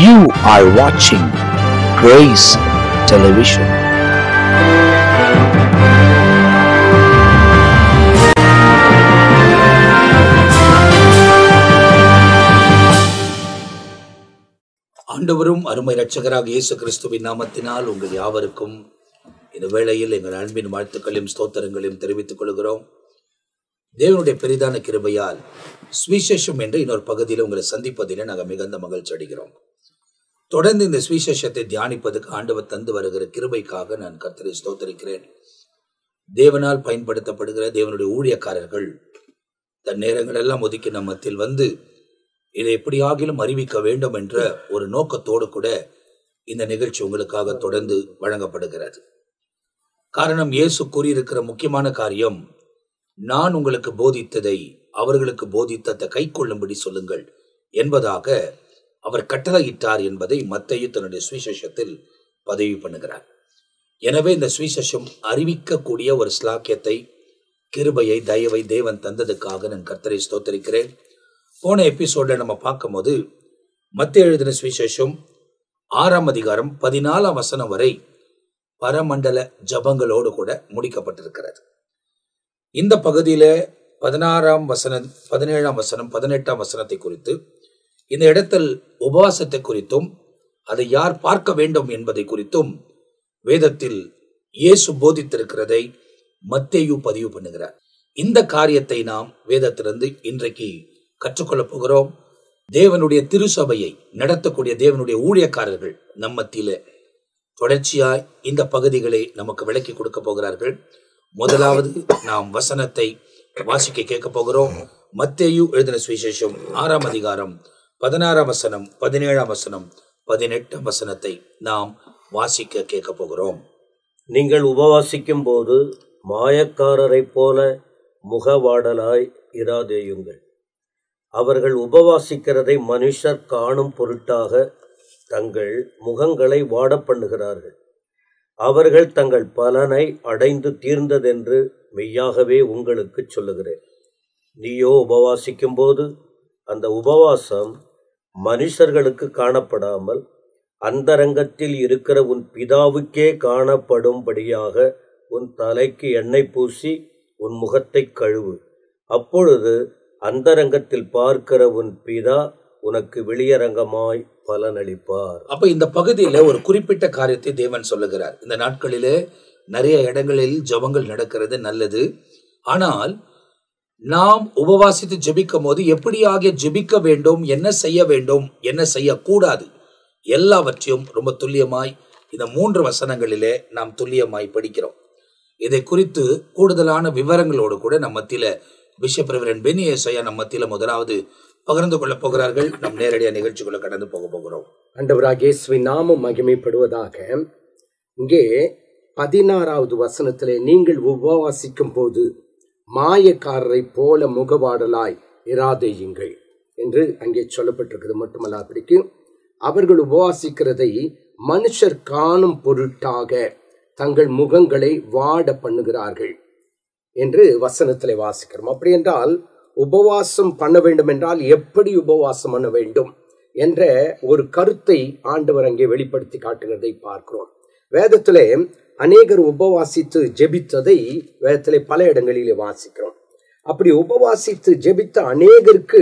You are watching Grace Television. ஆண்டவரும் அருமை இரட்சகராக இயேசு கிறிஸ்துவின் நாமத்தினால் உங்கள் யாவருக்கும் இந்த வேளையில் எங்கள் அன்பின் வாழ்த்துக்களையும் ஸ்தோத்திரங்களையும் தெரிவித்துக் கொள்கிறோம். தேவனுடைய பெரிதான கிருபையால் சுவிசேஷம் என்ற இன்னொரு பகுதியில் உங்களை சந்திப்பதில் நாங்கள் மிகுந்த மகிழ்ச்சி அடைகிறோம். தொடர்ந்து இந்த சுவிசேஷத்தை தியானிப்பதற்கு ஆண்டவர் தந்து வருகிற கிருபைக்காக நான் கர்த்தரை ஸ்தோத்தரிக்கிறேன். தேவனால் பயன்படுத்தப்படுகிற தேவனுடைய ஊழியக்காரர்கள் தன் நேரங்கள் எல்லாம் ஒதுக்கி நம் மத்தியில் வந்து இதை எப்படியாகிலும் அறிவிக்க வேண்டும் என்ற ஒரு நோக்கத்தோடு கூட இந்த நிகழ்ச்சி உங்களுக்காக தொடர்ந்து வழங்கப்படுகிறது. காரணம், இயேசு கூறியிருக்கிற முக்கியமான காரியம், நான் உங்களுக்கு போதித்ததை அவர்களுக்கு போதித்ததை கை கொள்ளும்படி சொல்லுங்கள் என்பதாக அவர் கட்டளையிட்டார் என்பதை மத்தேயு தன்னுடைய சுவிசேஷத்தில் பதிவு பண்ணுகிறார். எனவே இந்த சுவிசேஷம் அறிவிக்கக்கூடிய ஒரு ஸ்லாக்கியத்தை, கிருபையை, தயவை தேவன் தந்ததுக்காக நான் கர்த்தரை ஸ்தோத்தரிக்கிறேன். போன எபிசோட்ல நம்ம பார்க்கும்போது மத்தேயு எழுதின சுவிசேஷம் 6ஆம் அதிகாரம் 14ஆம் வசனம் வரை பரமண்டல ஜபங்களோடு கூட முடிக்கப்பட்டிருக்கிறது. இந்த பகுதியில 16ஆம் வசனம், 17ஆம் வசனம், 18ஆம் வசனத்தை குறித்து, இந்த இடத்தில் உபவாசத்தை குறித்தும் அதை யார் பார்க்க வேண்டும் என்பதை குறித்தும் வேதத்தில் இயேசு போதித்திருக்கிறதை மத்தேயு பதிவு பண்ணுகிறார். இந்த காரியத்தை நாம் வேதத்திலிருந்து இன்றைக்கு கற்றுக்கொள்ளப் போகிறோம். தேவனுடைய திருசபையை நடத்தக்கூடிய தேவனுடைய ஊழியக்காரர்கள் நம் மத்தியில தொடர்ச்சியாய் இந்த பகுதிகளை நமக்கு விளக்கி கொடுக்க போகிறார்கள். முதலாவது நாம் வசனத்தை வாசிக்க கேட்க போகிறோம். மத்தேயு எழுதின சுவிசேஷம் 6ஆம் அதிகாரம் 16ஆம் வசனம், 17ஆம் வசனம், 18ஆம் வசனத்தை நாம் வாசிக்க கேட்க போகிறோம். நீங்கள் உபவாசிக்கும் போது மாயக்காரரை போல முகவாடலாய் இராதேயுங்கள். அவர்கள் உபவாசிக்கிறதை மனுஷர் காணும் பொருட்டாக தங்கள் முகங்களை வாட பண்ணுகிறார்கள். அவர்கள் தங்கள் பலனை அடைந்து தீர்ந்ததென்று மெய்யாகவே உங்களுக்கு சொல்லுகிறேன். நீயோ உபவாசிக்கும் போது அந்த உபவாசம் மனுஷர்களுக்கு காணப்படாமல் அந்தரங்கத்தில் இருக்கிற உன் பிதாவுக்கே காணப்படும்படியாக உன் தலைக்கு எண்ணெய் பூசி உன் முகத்தை கழுவு. அப்பொழுது அந்தரங்கத்தில் பார்க்கிற உன் பிதா உனக்கு வெளியரங்கமாய் பலனளிப்பார். அப்ப இந்த பகுதியில ஒரு குறிப்பிட்ட காரியத்தை தேவன் சொல்லுகிறார். இந்த நாட்களிலே நிறைய இடங்களில் ஜெபங்கள் நடக்கிறது, நல்லது. ஆனால் நாம் உபவாசித்து ஜெபிக்கும் போது எப்படியாக ஜெபிக்க வேண்டும், என்ன செய்ய வேண்டும், என்ன செய்யக்கூடாது, எல்லாவற்றையும் ரொம்ப துல்லியமாய் இந்த 3 வசனங்களிலே நாம் துல்லியமாய் படிக்கிறோம். இதை குறித்து கூடுதலான விவரங்களோடு கூட நம் மத்தியில பிஷப் ரெவரண்ட் பெனி ஏசாயா நம் மத்தியில முதலாவது பகிர்ந்து கொள்ள போகிறார்கள். நம் நேரடியாக நிகழ்ச்சிக்குள்ள கடந்து போக போகிறோம். ஆண்டவராகிய இயேசுவின் நாமம் மகிமைப்படுவதாக. இங்கே 16வது வசனத்திலே, நீங்கள் உபவாசிக்கும் போது மாயக்காரரை போல முகவாடலாய் இராதேயுங்கள் என்று அங்கே சொல்லப்பட்டிருக்கிறது. மட்டுமல்லாபடிக்கு அவர்கள் உபவாசிக்கிறதை மனுஷர் காணும் பொருட்டாக தங்கள் முகங்களை வாட பண்ணுகிறார்கள் என்று வசனத்திலே வாசிக்கிறோம். அப்படி என்றால் உபவாசம் பண்ண வேண்டும் என்றால் எப்படி உபவாசம் பண்ண வேண்டும் என்ற ஒரு கருத்தை ஆண்டவர் அங்கே வெளிப்படுத்தி காட்டுகிறதை பார்க்கிறோம். வேதத்திலே அநேகர் உபவாசித்து ஜெபித்ததை வேதத்திலே பல இடங்களிலே வாசிக்கிறோம். அப்படி உபவாசித்து ஜெபித்த அநேகருக்கு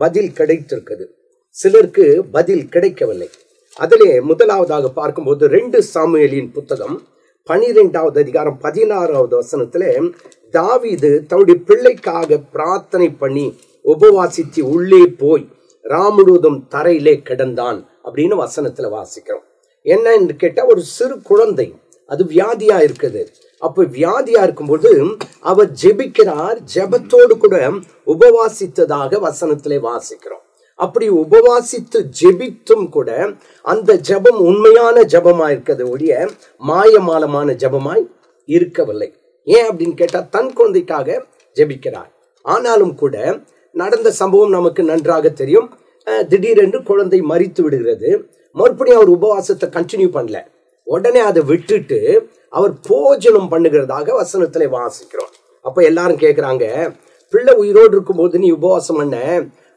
பதில் கிடைத்திருக்குது, சிலருக்கு பதில் கிடைக்கவில்லை. அதிலே முதலாவதாக பார்க்கும்போது 2 சாமுவேலின் புத்தகம் 12வது அதிகாரம் 16வது வசனத்திலே, தாவீது தன்னுடைய பிள்ளைக்காக பிரார்த்தனை பண்ணி உபவாசித்து உள்ளே போய் ராமுழுவதும் தரையிலே கிடந்தான் அப்படின்னு வசனத்துல வாசிக்கிறோம். என்ன என்று கேட்டா, ஒரு சிறு குழந்தை அது வியாதியா இருக்குது. அப்ப வியாதியா இருக்கும்போது அவர் ஜெபிக்கிறார், ஜெபத்தோடு கூட உபவாசித்ததாக வசனத்திலே வாசிக்கிறோம். அப்படி உபவாசித்து ஜெபித்தும் கூட அந்த ஜெபம் உண்மையான ஜெபமாய் இருக்கிறது ஒழிய மாயமாலமான ஜெபமாய் இருக்கவில்லை. ஏன் அப்படின்னு கேட்டா, தன் குழந்தைக்காக ஜெபிக்கிறார். ஆனாலும் கூட நடந்த சம்பவம் நமக்கு நன்றாக தெரியும். திடீரென்று குழந்தை மரித்து விடுகிறது. மறுபடியும் அவர் உபவாசத்தை கண்டினியூ பண்ணல, உடனே அதை விட்டுட்டு அவர் போஜனம் பண்ணுகிறதாக வசனத்திலே வாசிக்கிறோம். அப்ப எல்லாரும் கேட்கிறாங்க, பிள்ளை உயிரோடு இருக்கும் போது நீ உபவாசம் பண்ண,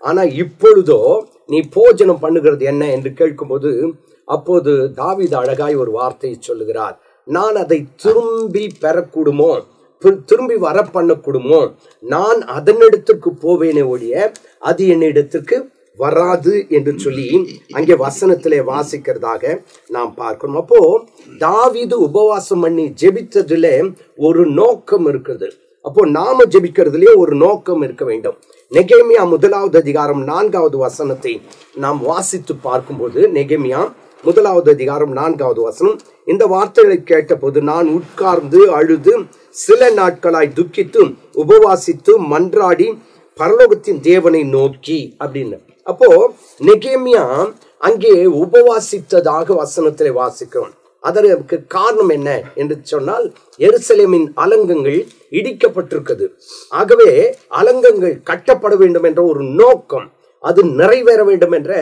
ஆனா இப்பொழுதோ நீ போஜனம் பண்ணுகிறது என்ன என்று கேட்கும்போது அப்போது தாவீது அழகாய் ஒரு வார்த்தையை சொல்லுகிறார். நான் அதை திரும்பி பெறக்கூடுமோ, திரும்பி வர பண்ணக்கூடுமோ, நான் அதனிடத்திற்கு போவேனே ஒழிய அது என்னிடத்திற்கு வராது என்று சொல்லி அங்கே வசனத்திலே வாசிக்கிறதாக நாம் பார்க்கணும். அப்போ தாவீது உபவாசம் பண்ணி ஜெபித்ததுல ஒரு நோக்கம் இருக்குது. அப்போ நாம ஜெபிக்கிறதுலயே ஒரு நோக்கம் இருக்க வேண்டும். நெகேமியா 1வது அதிகாரம் 4வது வசனத்தை நாம் வாசித்து பார்க்கும்போது, நெகேமியா 1வது அதிகாரம் 4வது வசனம், இந்த வார்த்தைகளை கேட்டபோது நான் உட்கார்ந்து அழுது சில நாட்களாய் துக்கித்து உபவாசித்து மன்றாடி பரலோகத்தின் தேவனை நோக்கி அப்படின்னு. அப்போ நெகேமியா அங்கே உபவாசித்ததாக வசனத்திலே வாசிக்கிறோம். அதற்கு காரணம் என்ன என்று சொன்னால், எருசலேமின் அலங்கங்கள் இடிக்கப்பட்டிருக்கிறது. ஆகவே அலங்கங்கள் கட்டப்பட வேண்டும் என்ற ஒரு நோக்கம், அது நிறைவேற வேண்டும் என்ற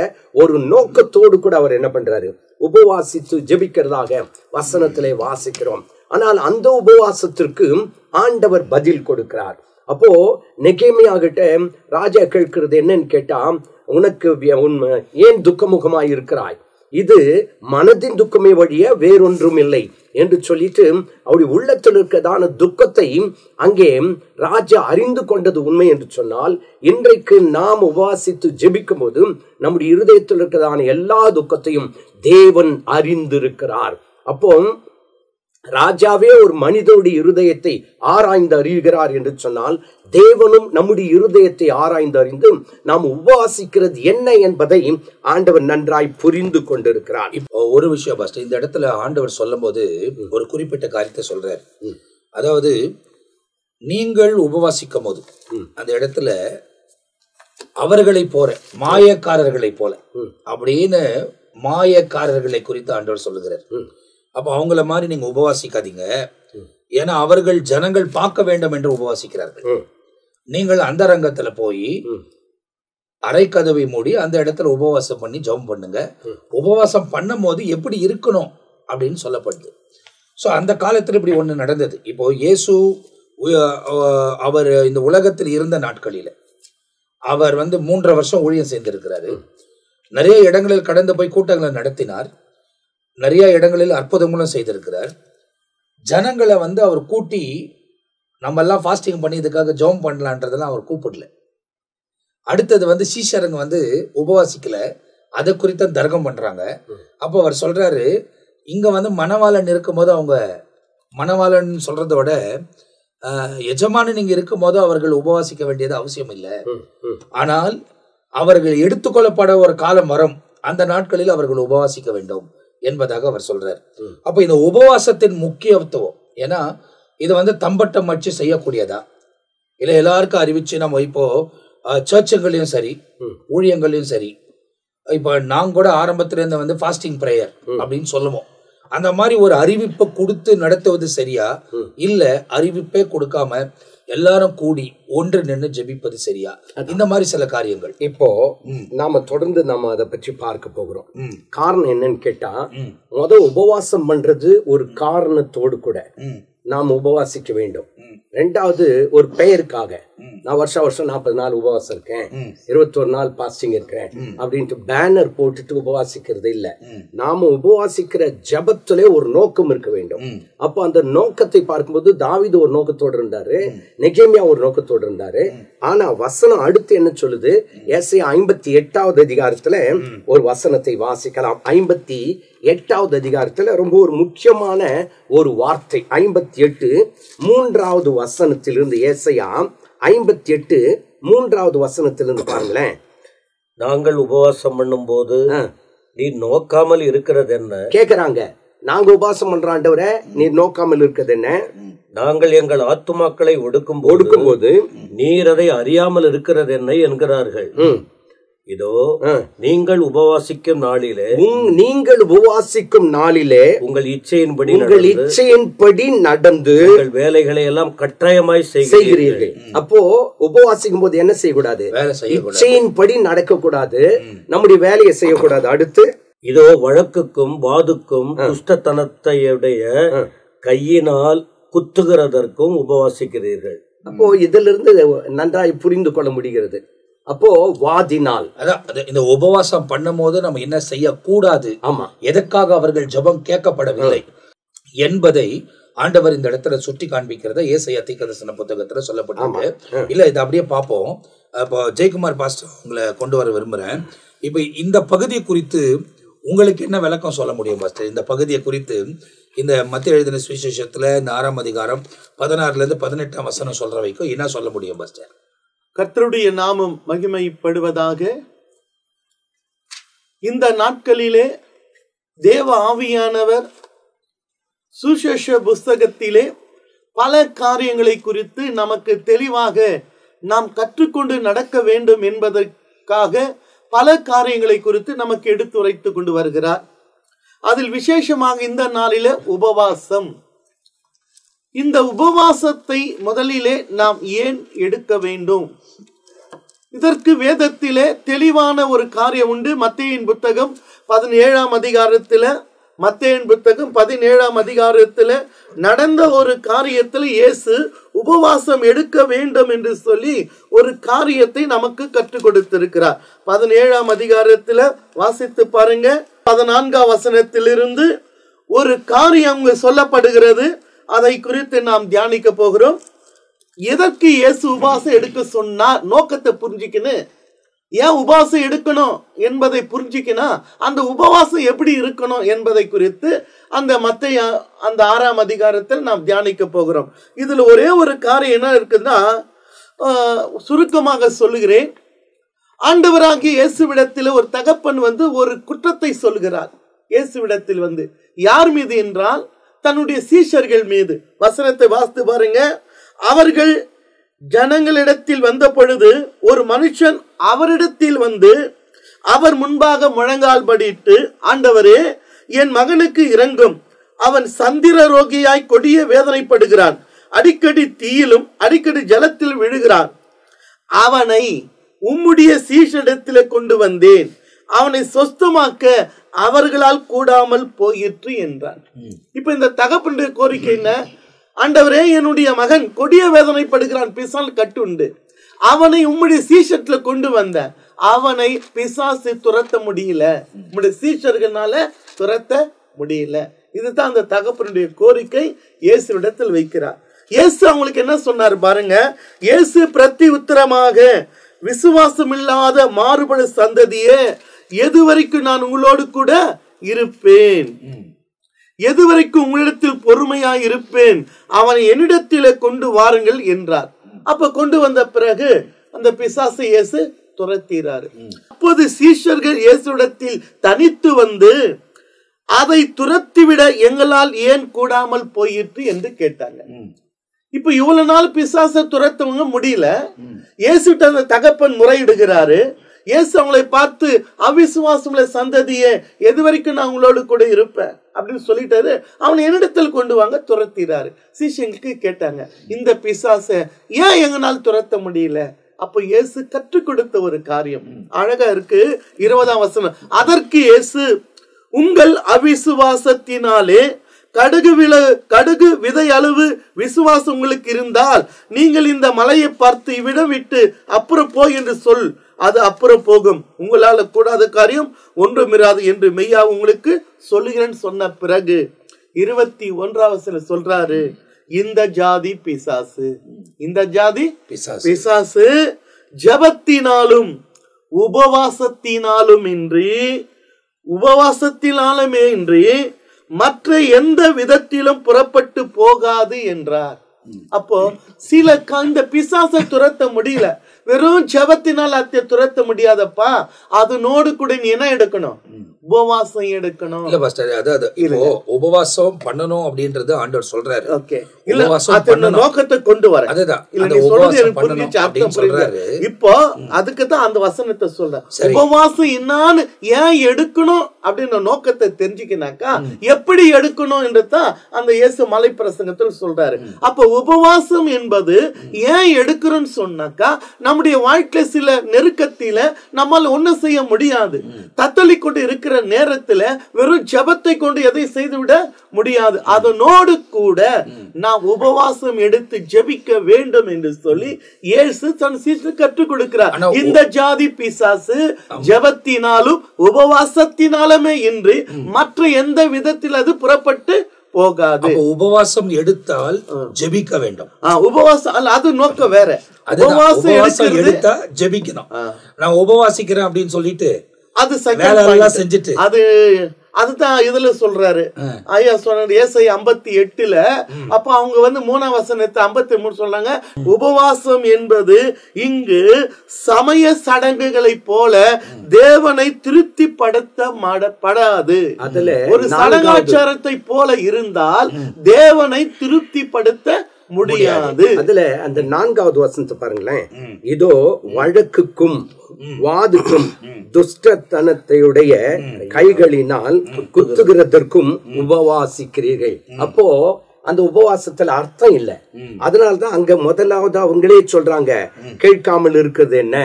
ஒரு நோக்கத்தோடு கூட அவர் என்ன பண்றாரு, உபவாசித்து ஜெபிக்கிறதாக வசனத்திலே வாசிக்கிறோம். ஆனால் அந்த உபவாசத்திற்கு ஆண்டவர் பதில் கொடுக்கிறார். அப்போ நெகேமியா கிட்ட ராஜா கேட்கிறது என்னன்னு கேட்டா, உனக்கு ஏன் துக்கமுகமாய் இருக்கிறாய், இது மனதின் துக்கமே வழிய வேறொன்றும் இல்லை என்று சொல்லிட்டு அவருடைய உள்ளத்தில் இருக்கிறதான துக்கத்தை அங்கே ராஜா அறிந்து கொண்டது உண்மை என்று சொன்னால், இன்றைக்கு நாம் உபவாசித்து ஜெபிக்கும் போது நம்முடைய இருதயத்தில் இருக்கிறதான எல்லா துக்கத்தையும் தேவன் அறிந்திருக்கிறார். அப்போ ராஜாவே ஒரு மனிதனுடைய இருதயத்தை ஆராய்ந்து அறிகிறார் என்று சொன்னால், தேவனும் நம்முடைய இருதயத்தை ஆராய்ந்து அறிந்து நாம் உபவாசிக்கிறது என்ன என்பதை ஆண்டவர் நன்றாய் புரிந்து கொண்டிருக்கிறார். இப்போ ஒரு விஷயம் பாஸ்டர், இந்த இடத்துல ஆண்டவர் சொல்லும் போது ஒரு குறிப்பிட்ட காரியத்தை சொல்றார். அதாவது நீங்கள் உபவாசிக்கும் போது அந்த இடத்துல அவர்களை போற மாயக்காரர்களை போல அப்படின்னு மாயக்காரர்களை குறித்து ஆண்டவர் சொல்லுகிறார். அப்ப அவங்கள மாதிரி நீங்க உபவாசிக்காதீங்க, ஏன்னா அவர்கள் ஜனங்கள் பார்க்க வேண்டும் என்று உபவாசிக்கிறார்கள். நீங்கள் அந்த ரங்கத்துல போய் அரைக்கதவை மூடி அந்த இடத்துல உபவாசம் பண்ணி ஜெபம் பண்ணுங்க. உபவாசம் பண்ணும் போது எப்படி இருக்கணும் அப்படின்னு சொல்லப்படுது. ஸோ அந்த காலத்துல இப்படி ஒண்ணு நடந்தது. இப்போ இயேசு அவர் இந்த உலகத்தில் இருந்த நாட்களில அவர் 3.5 வருஷம் ஊழியம் செய்திருக்கிறாரு. நிறைய இடங்களில் கடந்து போய் கூட்டங்களை நடத்தினார். நிறைய இடங்களில் அற்புதங்களும் செய்திருக்கிறார். ஜனங்களை அவர் கூட்டி நம்ம எல்லாம் ஃபாஸ்டிங் பண்ணி இதுக்காக ஜெபம் பண்ணலான்றதெல்லாம் அவர் கூப்பிடல. அடுத்தது சீஷருங்க உபவாசிக்கல, அதை குறித்த தர்க்கம் பண்றாங்க. அப்போ அவர் சொல்றாரு, இங்க மணவாளன் இருக்கும்போது அவங்க மணவாளன் சொல்றத விட எஜமானன் நீங்க இருக்கும் போது அவர்கள் உபவாசிக்க வேண்டியது அவசியம் இல்லை. ஆனால் அவர்கள் எடுத்துக்கொள்ளப்பட ஒரு காலம் வரும், அந்த நாட்களில் அவர்கள் உபவாசிக்க வேண்டும் என்பதாக அவர் சொல்றார். அப்ப இந்த உபவாசத்தின் முக்கியத்துவம், ஏன்னா இது தம்பட்டம் வச்சு செய்யக்கூடியதா இல்ல எல்லாருக்கும் அறிவிச்சு நம்ம இப்போ சர்ச்சுகளையும் சரி ஊழியங்களையும் சரி, இப்ப நாங்க கூட ஆரம்பத்துல இருந்து ஃபாஸ்டிங் பிரேயர் அப்படின்னு சொல்லுவோம். அந்த மாதிரி ஒரு அறிவிப்பை கொடுத்து நடத்துவது சரியா, இல்ல அறிவிப்பே கொடுக்காம எல்லாரும் கூடி ஒன்று நின்று ஜெபிப்பது சரியா? இந்த மாதிரி சில காரியங்கள் இப்போ நாம தொடர்ந்து நாம அதை பற்றி பார்க்க போகிறோம். காரணம் என்னன்னு கேட்டா, உபவாசம் பண்றது ஒரு காரணத்தோடு கூட நாம் உபவாசிக்க வேண்டும். ரெண்டாவது ஒரு பெயருக்காக, நான் வருஷம் 40 நாள் உபவாசம் இருக்கேன், 21 நாள் பாஸ்டிங் இருக்கிறேன் அப்படின்ட்டு பேனர் போட்டுட்டு உபவாசிக்கிறது இல்ல. நாம உபவாசிக்கிற ஜபத்திலே ஒரு நோக்கம் இருக்க வேண்டும். அப்போ அந்த நோக்கத்தை பார்க்கும்போது தாவீது ஒரு நோக்கத்தோடு இருந்தாரு, நெகேமியா ஒரு நோக்கத்தோடு இருந்தாரு. ஆனா வசனம் அடுத்து என்ன சொல்லுது? ஏசாயா 58வது அதிகாரத்துல ஒரு வசனத்தை வாசிக்கலாம். 58வது அதிகாரத்துல ரொம்ப ஒரு முக்கியமான ஒரு வார்த்தை, 58 3வது வசனத்திலிருந்து, ஏசாயா 58 3வது வசனத்திலிருந்து பாருங்களேன். நாங்கள் உபவாசம் பண்ணும் போது நீ நோக்காமல் இருக்கிறது என்ன? கேக்குறாங்க, நாங்க உபவாசம் பண்றோம் ஆண்டவரே, நீ நோக்காமல் இருக்கிறது என்ன? நாங்கள் எங்கள் ஆத்துமாக்களை ஒடுக்கும் போது நீர் அதை அறியாமல் இருக்கிறது என்ன என்கிறார்கள். இதோ நீங்கள் உபவாசிக்கும் நாளிலே உங்கள் இச்சையின்படி நடந்து உங்கள் வேலைகளை எல்லாம் கட்டாயமாய் செய்கிறீர்கள். அப்போ உபவாசிக்கும் போது என்ன செய்யக்கூடாது? இச்சையின்படி நடக்க கூடாது, நம்முடைய வேலையை செய்யக்கூடாது. அடுத்து இதோ வழக்குக்கும் வாதுக்கும் துஷ்டத்தனத்தையுடைய கையினால் குத்துகிறதற்கும் உபவாசிக்கிறீர்கள். அப்போ இதுல இருந்து நன்றாய் புரிந்து கொள்ள முடிகிறது. அப்போ வாதினால், அதான் இந்த உபவாசம் பண்ணும் போது நம்ம என்ன செய்யக்கூடாது, ஆமா, எதற்காக அவர்கள் ஜெபம் கேட்கப்படவில்லை என்பதை ஆண்டவர் இந்த இடத்துல சுட்டி காண்பிக்கிறத ஏசாயா தீர்க்கதரிசன புத்தகத்துல சொல்லப்பட்டிருக்கு. இல்ல இதை அப்படியே பார்ப்போம். இப்போ ஜெயக்குமார் பாஸ்டர் உங்களை கொண்டு வர விரும்புறேன். இப்ப இந்த பகுதியை குறித்து உங்களுக்கு என்ன விளக்கம் சொல்ல முடியும் பாஸ்டர்? இந்த பகுதியை குறித்து இந்த மத்திய எழுதின சுவிசேஷத்துல இந்த 6ஆம் அதிகாரம் 16 to 18 சொல்ற வரைக்கும் என்ன சொல்ல முடியும் பாஸ்டர்? கர்த்தருடைய நாமம் மகிமைப்படுவதாக. இந்த நாட்களிலே தேவ ஆவியானவர் சுவிசேஷ புஸ்தகத்திலே பல காரியங்களை குறித்து நமக்கு தெளிவாக நாம் கற்றுக்கொண்டு நடக்க வேண்டும் என்பதற்காக பல காரியங்களை குறித்து நமக்கு எடுத்துரைத்து கொண்டு வருகிறார். அதில் விசேஷமாக இந்த நாளிலே உபவாசம். இந்த உபவாசத்தை முதலிலே நாம் ஏன் எடுக்க வேண்டும்? இதற்கு வேதத்திலே தெளிவான ஒரு காரியம் உண்டு. மத்தேயின் புத்தகம் 17ஆம் அதிகாரத்தில் நடந்த ஒரு காரியத்தில் இயேசு உபவாசம் எடுக்க வேண்டும் என்று சொல்லி ஒரு காரியத்தை நமக்கு கற்றுக் கொடுத்திருக்கிறார். 17ஆம் அதிகாரத்தில் வாசித்து பாருங்க. 14ஆம் வசனத்திலிருந்து ஒரு காரியம் சொல்லப்படுகிறது. அதை குறித்து நாம் தியானிக்க போகிறோம். எதற்கு இயேசு உபவாசம் எடுக்க சொன்னார், நோக்கத்தை புரிஞ்சுக்கணும். ஏன் உபவாசம் எடுக்கணும் என்பதை புரிஞ்சுக்கணும். அந்த உபவாசம் எப்படி இருக்கணும் என்பதை குறித்து அந்த மத்தேயு அந்த 6ஆம் அதிகாரத்தில் நாம் தியானிக்க போகிறோம். இதுல ஒரே ஒரு காரியம் என்ன இருக்குன்னா, சுருக்கமாக சொல்லுகிறேன். ஆண்டவராகிய இயேசுவிடத்தில் ஒரு தகப்பன் ஒரு குற்றத்தை சொல்கிறார். இயேசுவிடத்தில் யார் மீது என்றால் தன்னுடைய சீஷர்கள் மீது. வசனத்தை வாசித்து பாருங்க. அவர்கள் ஜனங்களிடத்தில் வந்த பொழுது ஒரு மனுஷன் அவரிடத்தில் அவர் முன்பாக முழங்கால் படிட்டு, ஆண்டவரே, என் மகனுக்கு இரங்கும், அவன் சந்திர ரோகியாய் கொடிய வேதனைப்படுகிறான், அடிக்கடி தீயிலும் அடிக்கடி ஜலத்தில் விழுகிறான், அவனை உம்முடைய சீஷரிடத்திலே கொண்டு வந்தேன், அவனை சொஸ்தமாக்க அவர்களால் கூடாமல் போயிற்று என்றான். இப்ப இந்த தகப்பனுடைய கோரிக்கை என்ன? ஆண்டவரே, என்னுடைய மகன் கொடிய வேதனைப்படுகிறான், பிசால் கட்டுண்டு, அவனை உம்முடைய சீஷத்துல கொண்டு வந்த, அவனை பிசாசு துரத்த முடியல, உம்முடைய சீஷர்களால துரத்த முடியல. இதுதான் அந்த தகப்பனுடைய கோரிக்கை இயேசுவிடத்தில் வைக்கிறார். இயேசு அவங்களுக்கு என்ன சொன்னார் பாருங்க. இயேசு பிரதி உத்தரமாக, விசுவாசம் இல்லாத மாறுபடு சந்ததியே, எதுவரைக்கும் நான் உங்களோடு கூட இருப்பேன், எதுவரைக்கும் உங்களிடத்தில் பொறுமையாய் இருப்பேன், அவனை என்னிடத்திலே கொண்டு வாருங்கள் என்றார். அப்ப கொண்டு வந்த பிறகு அந்த பிசாசை இயேசு துரத்திறாரு. அப்போது சீஷர்கள் இயேசுவிடத்தில் தனித்து அதை துரத்திவிட எங்களால் ஏன் கூடாமல் போயிற்று என்று கேட்டாங்க. இப்ப இவ்வளவு நாள் பிசாசை துரத்தவங்க முடியல. இயேசுட்ட அந்த தகப்பன் முறையிடுகிறாரு. இயேசு அவங்களை பார்த்து, அவிசுவாசமுள்ள சந்ததியே, எது வரைக்கும் நான் உங்களோடு கூட இருப்பேன் அப்படின்னு சொல்லிட்டாரு. அவனை என்னிடத்தில் கொண்டு வாங்க, துரத்திறாரு. சீஷங்களுக்கு கேட்டாங்க, இந்த பிசாசை ஏன் எங்களால் துரத்த முடியல? அப்ப இயேசு கற்றுக் கொடுத்த ஒரு காரியம் அழகா இருக்கு. 20ஆம் வசனம். அதற்கு இயேசு, உங்கள் அவிசுவாசத்தினாலே கடுகு விதை அளவு விசுவாசம் உங்களுக்கு இருந்தால், நீங்கள் இந்த மலையை பார்த்து இவ்விடம் விட்டு அப்புறம் போய் என்று சொல், அது அப்புறம் போகும், உங்களால கூடாத காரியம் ஒன்றுமிராது என்று மெய்யா உங்களுக்கு சொல்லுகிறேன்னு சொன்ன பிறகு 21ஆம் வசனம் சொல்றாரு, இந்த ஜாதி பிசாசு, இந்த ஜாதி பிசாசு ஜபத்தினாலும் உபவாசத்தினாலுமே இன்றி மற்ற எந்த விதத்திலும் புறப்பட்டு போகாது என்றார். அப்போ இந்த பிசாசை துரத்த முடியல, வெறும் ஜபத்தினால் அதை துரத்த முடியாதப்பா. அதனோடு கூட நீ என்ன எடுக்கணும்? உபவாசம் எடுக்கணும். இல்ல பாஸ்டர், அதாவது உபவாசம் பண்ணணும் அப்படின்றது ஆண்டவர் சொல்றாரு. ஓகே, இல்ல நோக்கத்தை கொண்டு வர. அதுதான் நீ சொல்றது எனக்கு புரிஞ்சிச்சு, அர்த்தம் புரியுது. இப்போ அதுக்கு தான் அந்த வசனத்தை சொல்ற. உபவாசம் என்னன்னு ஏன் எடுக்கணும் அப்படின்ற நோக்கத்தை தெரிஞ்சுக்கினாக்கா எப்படி எடுக்கணும் என்றுதான் அந்த இயேசு மலை பிரசங்கத்தில் சொல்றாரு. அப்ப உபவாசம் என்பது ஏன் எடுக்கிறோம்னு சொன்னாக்கா, நம்ம நம்முடைய வாழ்க்கை சில நெருக்கத்தில நம்மால் ஒன்னும் செய்ய முடியாது. தத்தளி கொண்டு இருக்கிற நேரத்துல வெறும் ஜெபத்தை கொண்டு எதை செய்துவிட முடியாது. அதனோடு கூட நாம் உபவாசம் எடுத்து ஜெபிக்க வேண்டும் என்று சொல்லி இயேசு தன் சீஷருக்கு கற்றுக் கொடுக்கிறார். இந்த ஜாதி பிசாசு ஜெபத்தினாலும் உபவாசத்தினாலுமே இன்றி மற்ற எந்த விதத்தில் அது புறப்பட்டு போகாது. உபவாசம் எடுத்தால் ஜெபிக்க வேண்டும். உபவாசம் அது நோக்கம் வேற. உபவாசம் எடுத்தா ஜெபிக்கணும். நான் உபவாசிக்கிறேன் அப்படின்னு சொல்லிட்டு அது செஞ்சுட்டு அதுதான் இதுல சொல்றாரு. ஐயா சொன்ன ஏசாயா 58 அப்ப அவங்க 3ஆம் வசனத்தை 53 சொல்றாங்க. உபவாசம் என்பது இங்கு சமய சடங்குகளை போல தேவனை திருப்திப்படுத்தப்படாது. ஒரு சடங்காச்சாரத்தை போல இருந்தால் தேவனை திருப்திப்படுத்த முடியாது. அதுல அந்த 4வது வசனத்தை பாருங்களேன். இதோ வழக்குக்கும் வாதுக்கும் துஷ்டத்தனத்தையுடைய கைகளினால் குத்துகிறதற்கும் உபவாசிக்கிறீர்கள். அப்போ அந்த உபவாசத்துல அர்த்தம் இல்ல. அதனாலதான் அங்க முதலாவது அவங்களே சொல்றாங்க, கேட்காமல் இருக்கிறது என்ன,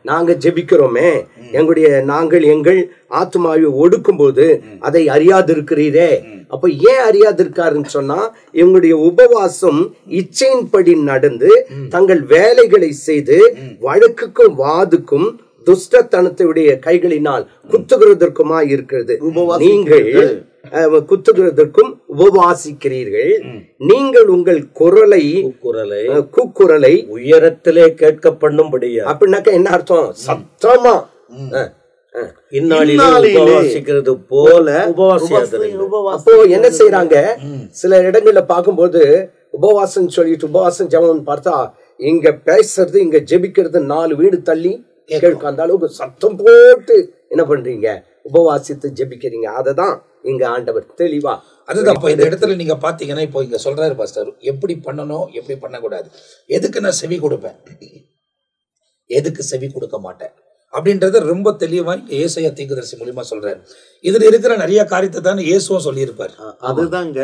நாங்க ஜெபிக்கிறோமே, நாங்கள் எங்கள் ஆத்மாவை ஒடுக்கும் போது அதை அறியாதிருக்கிறீரே. அப்ப ஏன் அறியாதிருக்காருன்னு சொன்னா, இவங்களுடைய உபவாசம் இச்சையின்படி நடந்து தங்கள் வேலைகளை செய்து வழக்குக்கும் வாதுக்கும் துஷ்டத்தனத்தையுடைய கைகளினால் குத்துகிறதற்குமா இருக்கிறது. நீங்கள் குத்துகிறதற்கும் உபவாசிக்கிறீர்கள். நீங்கள் உங்கள் கூக்குரலை உயரத்திலே கேட்க பண்ணும்படியா. அப்படின்னாக்க என்ன அர்த்தம்? சத்தமா உபவாசிக்கிறது போல அப்போ என்ன செய்யறாங்க? சில இடங்கள்ல பார்க்கும்போது உபவாசம் சொல்லிட்டு உபவாசம் ஜெபம் பார்த்தா இங்க பேசுறது இங்க ஜெபிக்கிறது 4 வீடு தள்ளி கேட்க அந்த அளவுக்கு சத்தம் போட்டு என்ன பண்றீங்க? உபவாசித்து ஜெபிக்கிறீங்க. அததான் இங்க ஆண்டவர் தெளிவா. அதுதான் இந்த இடத்துல நீங்க பாத்தீங்கன்னா, இப்போ இங்க சொல்றாரு பாஸ்டர், எப்படி பண்ணணும் எப்படி பண்ணக்கூடாது, எதுக்கு நான் செவி கொடுப்பேன், எதுக்கு செவி கொடுக்க மாட்டேன் அப்படின்றத ரொம்ப தெளிவா ஏசாயா தீர்க்கதரிசி மூலமா சொல்றாரு. இதுல இருக்கிற நிறைய காரியத்தை தான் இயேசுவும் சொல்லியிருப்பாரு. அதுதாங்க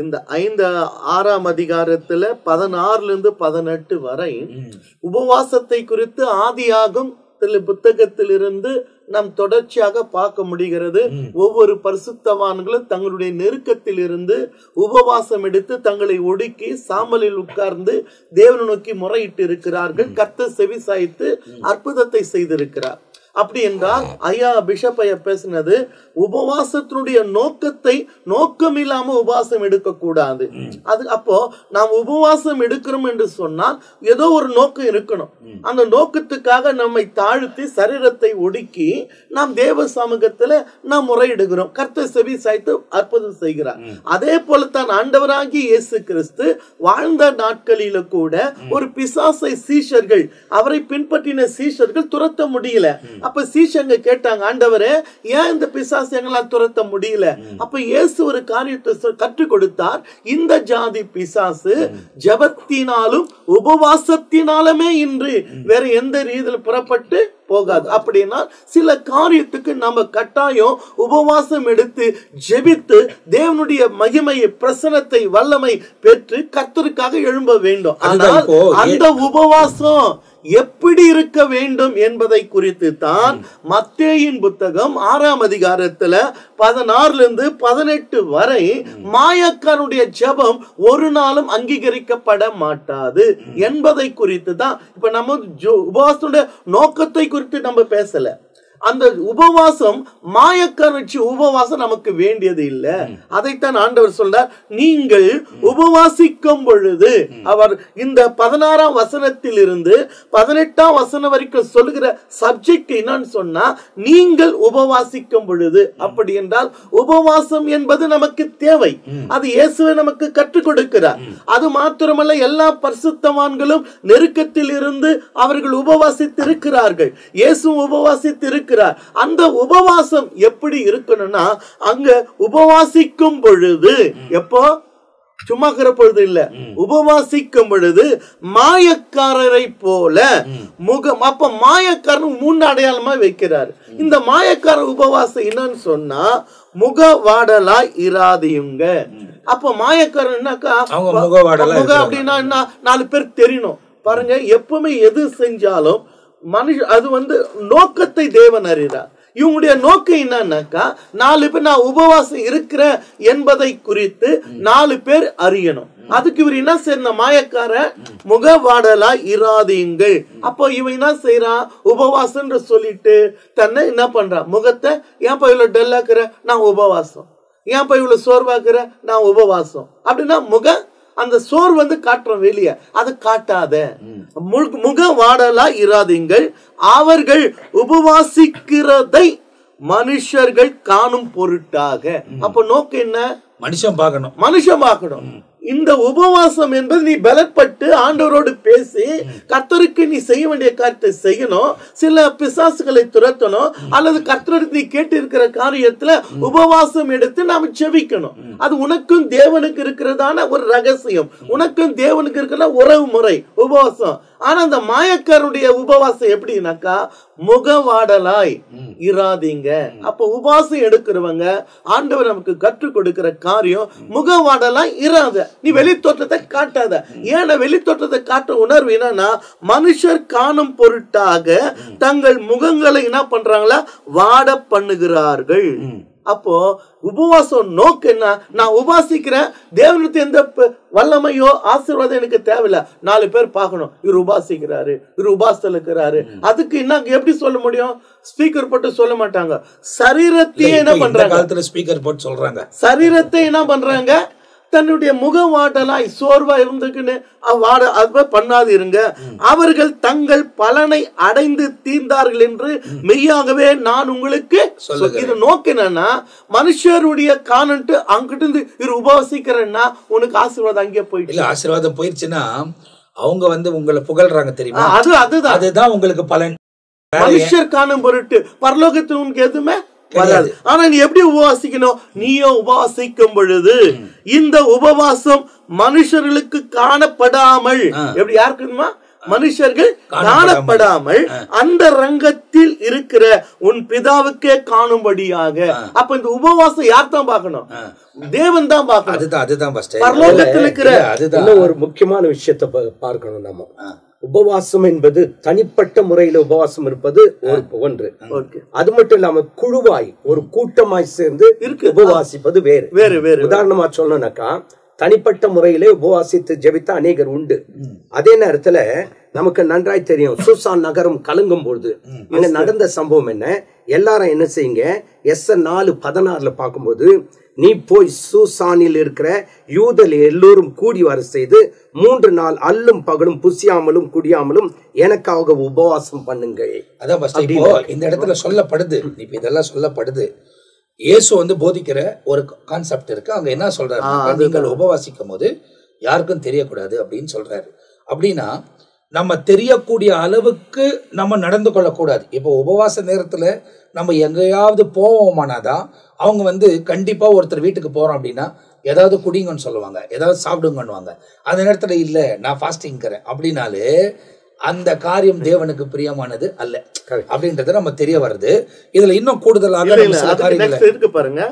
இந்த 5-6ஆம் அதிகாரத்துல 16 - 18 வரை உபவாசத்தை குறித்து ஆதியாகும் புத்தகத்திலிருந்து நாம் தொடர்ச்சியாக பார்க்க முடிகிறது. ஒவ்வொரு பரிசுத்தவான்களும் தங்களுடைய நெருக்கத்தில் இருந்து உபவாசம் எடுத்து தங்களை ஒடுக்கி சாம்பலில் உட்கார்ந்து தேவனை நோக்கி முறையிட்டு இருக்கிறார்கள். கர்த்தர் செவி சாய்த்து அற்புதத்தை செய்திருக்கிறார். அப்படி என்றால் ஐயா பிஷப் ஐயா பேசினது உபவாசத்தினுடைய நோக்கத்தை நோக்கம் இல்லாம உபவாசம் எடுக்க கூடாது. அது அப்போ நாம் உபவாசம் எடுக்கிறோம் என்று சொன்னால் ஏதோ ஒரு நோக்கம் இருக்கணும். அந்த நோக்கத்துக்காக நம்மை தாழ்த்தி சரீரத்தை ஒடுக்கி நாம் தேவ சமூகத்துல நாம் முறையிடுகிறோம். கர்த்தர் செவி சாய்த்து அற்புதம் செய்கிறார். அதே போலத்தான் ஆண்டவராகி இயேசு கிறிஸ்து வாழ்ந்த நாட்களில கூட ஒரு பிசாசை சீஷர்கள், அவரை பின்பற்றின சீஷர்கள் துரத்த முடியல. அப்ப சீஷங்க கேட்டாங்க, ஆண்டவரே ஏன் இந்த பிசாசு எங்களால் துரத்த முடியல? அப்ப இயேசு ஒரு காரியத்தை கற்றுக் கொடுத்தார். இந்த ஜாதி பிசாசு ஜெபத்தினாலும் உபவாசத்தினாலுமே இன்றி வேற எந்த ரீதியில் புறப்பட்டு போகாது. அப்படின்னா சில காரியத்துக்கு நம்ம கட்டாயம் உபவாசம் எடுத்து ஜெபித்து தேவனுடைய மகிமையை, பிரசனத்தை, வல்லமை பெற்று கர்த்தருக்காக எழும்ப வேண்டும். ஆனால் அந்த உபவாசம் எப்படி இருக்க வேண்டும் என்பதை குறித்து தான் மத்தேயின் புத்தகம் 6ஆம் அதிகாரத்துல 16 - 18 வரை மாயக்காரனுடைய ஜெபம் ஒரு நாளும் அங்கீகரிக்கப்பட மாட்டாது என்பதை குறித்து தான். இப்ப நம்ம உபவாசனுடைய நோக்கத்தை குறித்து நம்ம பேசல. அந்த உபவாசம் மாயக்காரச்சி உபவாசம் நமக்கு வேண்டியது இல்ல. அதைத்தான் ஆண்டவர் சொல்றார். நீங்கள் உபவாசிக்கும் பொழுது, அவர் இந்த 16ஆம் வசனத்தில் இருந்து 18ஆம் வசனம் வரைக்கும் சொல்லுகிற சப்ஜெக்ட் என்னன்னு சொன்னா, நீங்கள் உபவாசிக்கும் பொழுது. அப்படி என்றால் உபவாசம் என்பது நமக்கு தேவை. அது இயேசுவை நமக்கு கற்றுக் கொடுக்கிறார். அது மாத்திரமல்ல, எல்லா பரிசுத்தவான்களும் நெருக்கத்தில் இருந்து அவர்கள் உபவாசித்து இருக்கிறார்கள். இயேசு உபவாசித்து இருக்கிறார். அந்த உபவாசம் எப்படி இருக்கணும்னா, அங்க உபவாசிக்கும் பொழுது, எப்போ சும்மா பொழுது இல்ல, உபவாசிக்கும் பொழுது மாயக்காரரை போல முகம். அப்ப மாயக்காரன் 3 அடையாளமா வைக்கிறார். இந்த மாயக்கார உபவாசம் என்னன்னு சொன்னா, முகவாடலாய் இராதியுங்க. அப்ப மாயக்காரன் முகம் அப்படின்னா என்ன? 4 பேர் தெரியணும். பாருங்க, எப்பவுமே எது செஞ்சாலும் அது நோக்கத்தை தேவன் அறிகிறார். இவங்களுடைய நோக்கம் என்னன்னாக்கா 4 பேர் நான் உபவாசம் இருக்கிறேன் என்பதை குறித்து 4 பேர் அறியணும். அதுக்கு இவர் என்ன செய்யற, மாயக்கார முகவாடலா இராதீங்கள். அப்போ இவன் என்ன செய்யறான், உபவாசம் சொல்லிட்டு தன்னை என்ன பண்றான், முகத்தை ஏன்பா இவ்வளவு டல்லாக்குற, நான் உபவாசம், ஏன்பா இவ்வளவு சோர்வாக்குற, நான் உபவாசம் அப்படின்னா அந்த சோர் காட்டுறோம் வெளியே, அது காட்டாத. முக வாடலா இராதீங்கள், அவர்கள் உபவாசிக்கிறதை மனுஷர்கள் காணும் பொருட்டாக. அப்ப நோக்கம் என்ன, மனுஷன் பார்க்கணும். இந்த உபவாசம் என்பது நீ பலப்பட்டு ஆண்டவரோடு பேசி கர்த்தருக்கு நீ செய்ய வேண்டிய காரியத்தை செய்யணும், சில பிசாசுகளை துரத்தணும், அல்லது கர்த்தருக்கு நீ கேட்டு இருக்கிற காரியத்துல உபவாசம் எடுத்து நாம செபிக்கணும். அது உனக்கும் தேவனுக்கு இருக்கிறதான ஒரு ரகசியம், உனக்கும் தேவனுக்கு இருக்கிற உறவு முறை உபவாசம். ஆனா அந்த மாயக்காரருடைய உபவாசம் எப்படின்னாக்கா முகவாடலாய் இராதீங்க. அப்ப உபவாசம் எடுக்கிறவங்க ஆண்டவர் நமக்கு கற்றுக் கொடுக்கிற காரியம் முகவாடலாய் இராத. நீ வெளித்தோற்றத்தை காட்டாத. ஏன்னா வெளித்தோற்றத்தை காட்ட உணர்வு என்னன்னா, மனுஷர் காணும் பொருட்டாக தங்கள் முகங்களை என்ன பண்றாங்களா, வாட பண்ணுகிறார்கள். அப்போ உபவாசம் நோக்கு என்ன, நான் உபாசிக்கிறேன், தேவனுக்கு எந்த வல்லமையோ ஆசீர்வாதம் எனக்கு தேவையில்லை, 4 பேர் பார்க்கணும் இவர் உபாசிக்கிறாரு, இவர் உபாசத்தில் இருக்கிறாரு. அதுக்கு என்ன எப்படி சொல்ல முடியும், ஸ்பீக்கர் போட்டு சொல்ல மாட்டாங்க, சரீரத்தையே என்ன பண்றாங்க, ஸ்பீக்கர் போட்டு சொல்றாங்க, சரீரத்தை என்ன பண்றாங்க, தன்னுடைய முகவாடலாய் சோர்வா இருந்துக்குன்னு பண்ணாது இருங்க. அவர்கள் தங்கள் பலனை அடைந்து தீர்ந்தார்கள் என்று மெய்யாகவே நான் உங்களுக்கு இது நோக்க என்னன்னா, மனுஷருடைய காணன்ட்டு அங்கிட்டு இருந்து இவர் உபவாசிக்கிறேன்னா உனக்கு ஆசீர்வாதம் அங்கே போயிட்டு, ஆசீர்வாதம் போயிடுச்சுன்னா அவங்க உங்களை புகழ்றாங்க தெரியுமா, அதுதான் உங்களுக்கு பலன். மனுஷர் காணும் பொருட்டு பரலோகத்தில் உனக்கு எதுவுமே வராது. ஆனா நீ எப்படி உபவாசிக்கணும், நீயோ உபவாசிக்கும் பொழுது இந்த உபவாசம் மனுஷர்களுக்கு காணப்படாமல், எப்படி யாருக்குமா, மனுஷர்கள் காணப்படாமல் அந்த ரங்கத்தில் இருக்கிற உன் பிதாவுக்கே காணும்படியாக. அப்ப இந்த உபவாசம் யார் தான் பார்க்கணும், தேவன் தான் பார்க்கணும். அதுதான் பரலோகத்தில் இருக்கிற ஒரு முக்கியமான விஷயத்தை பார்க்கணும். நம்ம உபவாசம் என்பது தனிப்பட்ட முறையில உபவாசம் இருப்பது ஒன்று. அது மட்டும் இல்லாம குழுவாய் ஒரு கூட்டமாய் சேர்ந்து உபவாசிப்பது வேறு. உதாரணமா சொல்லணும்னாக்கா, தனிப்பட்ட முறையிலே உபவாசித்து ஜெபித்த அநேகர் உண்டு. அதே நேரத்துல நமக்கு நன்றாய் தெரியும், சூசான் நகரம் கலங்கும் பொழுது அங்க நடந்த சம்பவம் என்ன, எல்லாரும் என்ன செய்யுங்க, S4:16 பார்க்கும்போது, நீ போய் சூசானில் இருக்கிற யூதர் எல்லோரும் கூடி வர செய்து 3 நாள் அல்லும் பகலும் புசியாமலும் குடியாமலும் எனக்காக உபவாசம் பண்ணுங்கள். அதான் இந்த இடத்துல சொல்லப்படுது, இப்ப இதெல்லாம் சொல்லப்படுது. இயேசு போதிக்கிற ஒரு கான்செப்ட் இருக்கு. அங்க என்ன சொல்றாரு, நீங்கள் உபவாசிக்கும் போது யாருக்கும் தெரியக்கூடாது அப்படின்னு சொல்றாரு. அப்படின்னா நம்ம தெரியக்கூடிய அளவுக்கு நம்ம நடந்து கொள்ளக்கூடாது. இப்போ உபவாச நேரத்துல நம்ம எங்கேயாவது போவோமானாதான் அவங்க கண்டிப்பா ஒருத்தர் வீட்டுக்கு போறோம் அப்படின்னா ஏதாவது குடிங்கன்னு சொல்லுவாங்க, ஏதாவது சாப்பிடுங்கன்னுவாங்க. அந்த நேரத்துல இல்ல நான் ஃபாஸ்டிங்கிறேன் அப்படின்னாலே அந்த காரியம் தேவனுக்கு பிரியமானது அல்ல அப்படின்றது நம்ம தெரிய வருது. இதுல இன்னும் கூடுதலாக இருக்கு பாருங்க,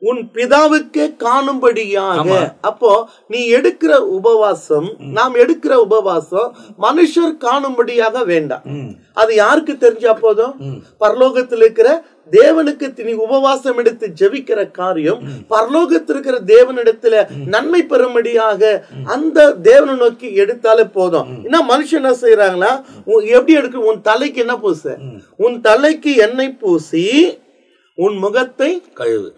உன் பிதாவுக்கே காணும்படியாக. அப்போ நீ எடுக்கிற உபவாசம், நாம் எடுக்கிற உபவாசம் மனுஷர் காணும்படியாக வேண்டாம். அது யாருக்கு தெரிஞ்சா போதும், பரலோகத்தில் இருக்கிற தேவனுக்கு. நீ உபவாசம் எடுத்து ஜெபிக்கிற காரியம் பரலோகத்தில் இருக்கிற தேவனிடத்துல நன்மை பெறும்படியாக அந்த தேவனை நோக்கி எடுத்தாலே போதும். என்ன மனுஷன் என்ன செய்யறாங்களா, எப்படி எடுக்க, உன் தலைக்கு என்ன பூச, உன் தலைக்கு எண்ணெய் பூசி உன் முகத்தை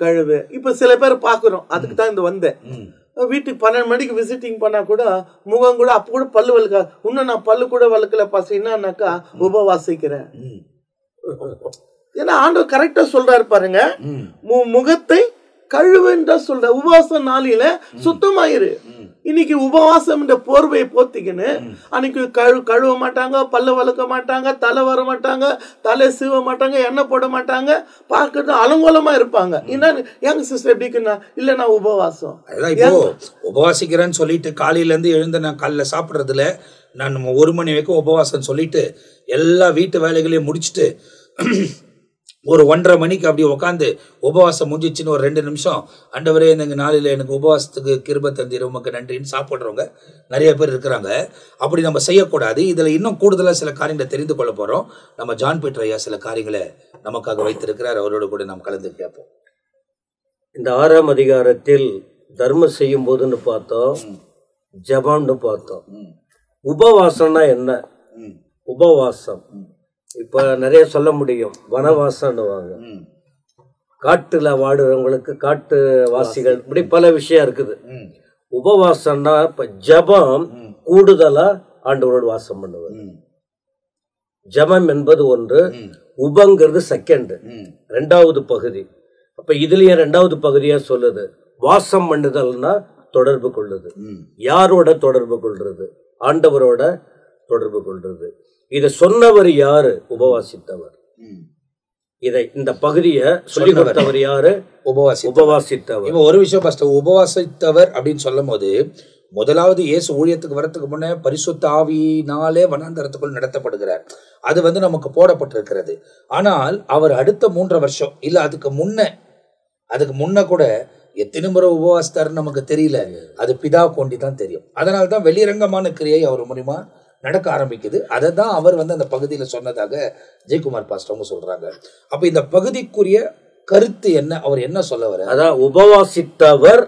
கழுவு. இப்ப சில பேர் பாக்குறோம், அதுக்கு தான் இந்த வந்தேன். வீட்டுக்கு 12 மணிக்கு விசிட்டிங் பண்ணா கூட முகம் கூட அப்ப கூட பல்லு வளர்க்க, இன்னும் நான் பல்லு கூட வளர்க்கல பசினாக்கா உபவாசிக்கிறேன். ஏன்னா ஆண்டவர் கரெக்டா சொல்றாரு பாருங்க, முகத்தை கழுவுன்ற சொல்ற. உபவாச நாளில சுத்தமாயிரு. இன்னைக்கு உபவாசம் என்ற போர்வையை போத்திக்கின்னு அன்னைக்கு கழுவ மாட்டாங்க, பல்ல வளர்க்க மாட்டாங்க, தலை வர மாட்டாங்க, தலை சீவ மாட்டாங்க, எண்ணெய் போட மாட்டாங்க, பார்க்கறது அலங்கோலமா இருப்பாங்க. எங்க சிஸ்டர் எப்படிக்குன்னா, இல்ல நான் உபவாசம். உபவாசிக்கிறேன்னு சொல்லிட்டு காலையில இருந்து எழுந்து நான் காலைல சாப்பிடுறதுல நான் 1 மணி வரைக்கும் உபவாசம் சொல்லிட்டு எல்லா வீட்டு வேலைகளையும் முடிச்சுட்டு ஒரு 1:30 மணிக்கு அப்படி உட்காந்து உபவாசம் முடிஞ்சிச்சுன்னு ஒரு 2 நிமிஷம் ஆண்டவரே இந்த நாளில் எனக்கு உபவாசத்துக்கு கிருபை தந்தீர் உமக்கு நன்றின்னு சாப்பிட்றவங்க நிறைய பேர் இருக்கிறாங்க. அப்படி நம்ம செய்யக்கூடாது. இதில் இன்னும் கூடுதலாக சில காரியங்களை தெரிந்து கொள்ள போகிறோம். நம்ம ஜான் பீட்டர் ஐயா சில காரியங்களை நமக்காக வைத்திருக்கிறார். அவரோடு கூட நாம் கலந்து கேட்போம். இந்த 6ஆம் அதிகாரத்தில் தர்மம் செய்யும் போதுன்னு பார்த்தோம், ஜெபம்னு பார்த்தோம். உபவாசம்னா என்ன? உபவாசம் இப்ப நிறைய சொல்ல முடியும். வனவாசம்னுவாங்க, காட்டுல வாடுறவங்களுக்கு காட்டு வாசிகள், இப்படி பல விஷயம் இருக்குது. உபவாசம்னா இப்ப ஜெபம் கூடுதலா ஆண்டவரோடு வாசம் பண்ணுவது. ஜெபம் என்பது ஒன்று, உபங்கிறது செகண்ட், 2வது பகுதி. அப்ப இதுலயே 2வது பகுதியா சொல்லுது வாசம் பண்ணுதல்னா தொடர்பு கொள்ளுது. யாரோட தொடர்பு கொள்றது? ஆண்டவரோட தொடர்பு கொள்றது. இதை சொன்னவர் யாரு? உபவாசித்தவர். இதை இந்த பகுதியை சொல்லி கொடுத்தவர் யாரு? உபவாசித்தவர். இப்ப ஒரு விஷயம் ஃபர்ஸ்ட், உபவாசித்தவர் அப்படின்னு சொல்லும் போது முதலாவது இயேசு ஊழியத்துக்கு வரத்துக்கு முன்னே பரிசுத்த ஆவியினாலே வனாந்தரத்துக்குள் நடத்தப்படுகிறார். அது நமக்கு போடப்பட்டிருக்கிறது. ஆனால் அவர் அடுத்த 3 வருஷம் இல்ல அதுக்கு முன்ன கூட எத்தனை முறை உபவாசித்தாருன்னு நமக்கு தெரியல. அது பிதா கொண்டி தான் தெரியும். அதனால்தான் வெளிரங்கமான கிரியை அவர் மூலியமா நடக்க ஆரம்பிக்குது. அதை தான் அவர் அந்த பகுதியில் சொன்னதாக ஜெயக்குமார் பாஸ்டர் சொல்றாங்க. அப்ப இந்த பகுதிக்குரிய கருத்து என்ன? அவர் என்ன சொல்ல வர? அதான் உபவாசித்தவர்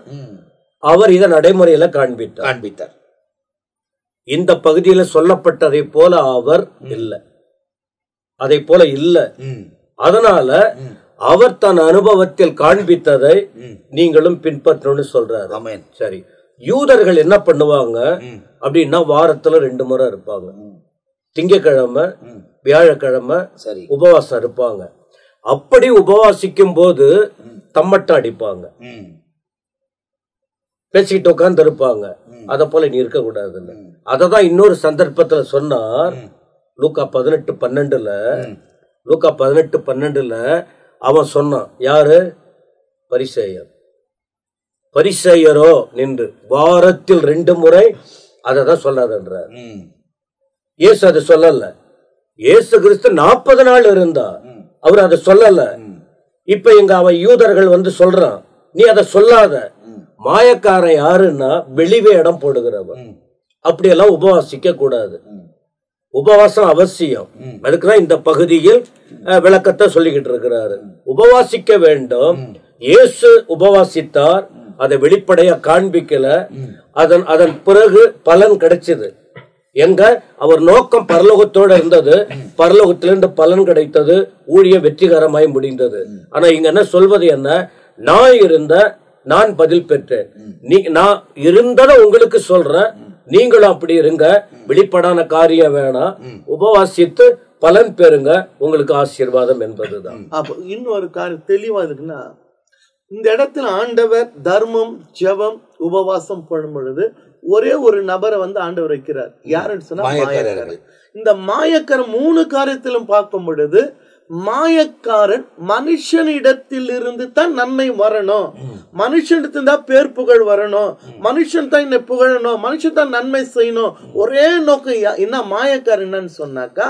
அவர் இதை நடைமுறையில காண்பித்தார். இந்த பகுதியில சொல்லப்பட்டதை போல அவர் இல்லை, அதை போல இல்லை. அதனால அவர் தன் அனுபவத்தில் காண்பித்ததை நீங்களும் பின்பற்றணும்னு சொல்றாரு. சரி, யூதர்கள் என்ன பண்ணுவாங்க அப்படின்னா வாரத்துல 2 முறை இருப்பாங்க. திங்கக்கிழமை, வியாழக்கிழமை உபவாசம் இருப்பாங்க. அப்படி உபவாசிக்கும் போது தம்மட்டம் அடிப்பாங்க, பேசிக்கிட்டு உட்கார்ந்து இருப்பாங்க. அத போல நீ இருக்க கூடாதுன்னு அததான் இன்னொரு சந்தர்ப்பத்துல சொன்னார். லூக்கா 18:12 அவன் சொன்னான். யாரு? பரிசேயரோ நின்று வாரத்தில் 2 முறை அததான் சொல்லாதன்ற. இயேசு அதை சொல்லல. இயேசு கிறிஸ்து 40 நாள் இருந்தா, அவர் அதை சொல்லல. இப்ப அவன் யூதர்கள் சொல்றான், நீ அதை சொல்லாத. மாயக்காரன் யாருன்னா வெளிவேடம் போடுகிறவன். அப்படியெல்லாம் உபவாசிக்க கூடாது. உபவாசம் அவசியம். அதுக்குதான் இந்த பகுதியில் விளக்கத்தை சொல்லிக்கிட்டு இருக்கிறாரு. உபவாசிக்க வேண்டும். இயேசு உபவாசித்தார், அதை வெளிப்படையா காண்பிக்கல. அதன் பிறகு பலன் கிடைச்சது. எங்க அவர் நோக்கம் பரலோகத்தோட இருந்தது, பரலோகத்திலிருந்து பலன் கிடைத்தது, ஊழியம் வெற்றிகரமாய் முடிந்தது. ஆனா இங்க என்ன சொல்வது? என்ன? நான் பதில் பெற்றேன், நான் இருந்ததை உங்களுக்கு சொல்றேன், நீங்களும் அப்படி இருங்க. வெளிப்படான காரியம் வேணாம், உபவாசித்து பலன் பெறுங்க, உங்களுக்கு ஆசீர்வாதம் என்பதுதான். அப்ப இன்னொரு காரியம் தெளிவா இருக்குன்னா, இந்த இடத்துல ஆண்டவர் தர்மம், ஜெபம், உபவாசம் பண்ணும் பொழுது ஒரே ஒரு நபரை ஆண்டவர் வைக்கிறார். யாருன்னு சொன்னா மாயக்காரர். இந்த மாயக்காரன் 3 காரியத்திலும் பார்க்கும் பொழுது, மாயக்காரன் மனுஷனிடத்தில் இருந்து தான் நன்மை வரணும், மனுஷனிடத்தில் தான் பேர் புகழ் வரணும், மனுஷன் தான் என்னை புகழணும், மனுஷன் தான் நன்மை செய்யணும். ஒரே நோக்கம் என்ன? மாயக்காரன் என்னன்னு சொன்னாக்கா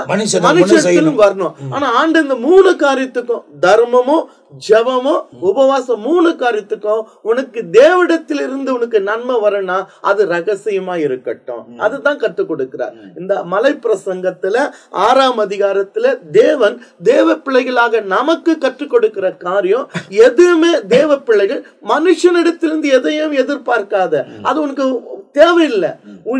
மனுஷத்திலும் வரணும். ஆனா ஆண்டு இந்த 3 காரியத்துக்கும், தர்மமும், ஜெபமோ, உபவாசம், 3 காரியத்துக்கும் உனக்கு தேவனிடத்தில் இருந்து உனக்கு நன்மை வரனா அது ரகசியமா இருக்கட்டும். அதுதான் கற்றுக் கொடுக்கிறார். இந்த மலை பிரசங்கத்துல 6ஆம் அதிகாரத்துல தேவன் தேவ பிள்ளைகளாக நமக்கு கற்றுக் கொடுக்கிற காரியம் எதுவுமே தேவ பிள்ளைகள் மனுஷனிடத்திலிருந்து எதையும் எதிர்பார்க்காத. அது உனக்கு தேவையில்லை.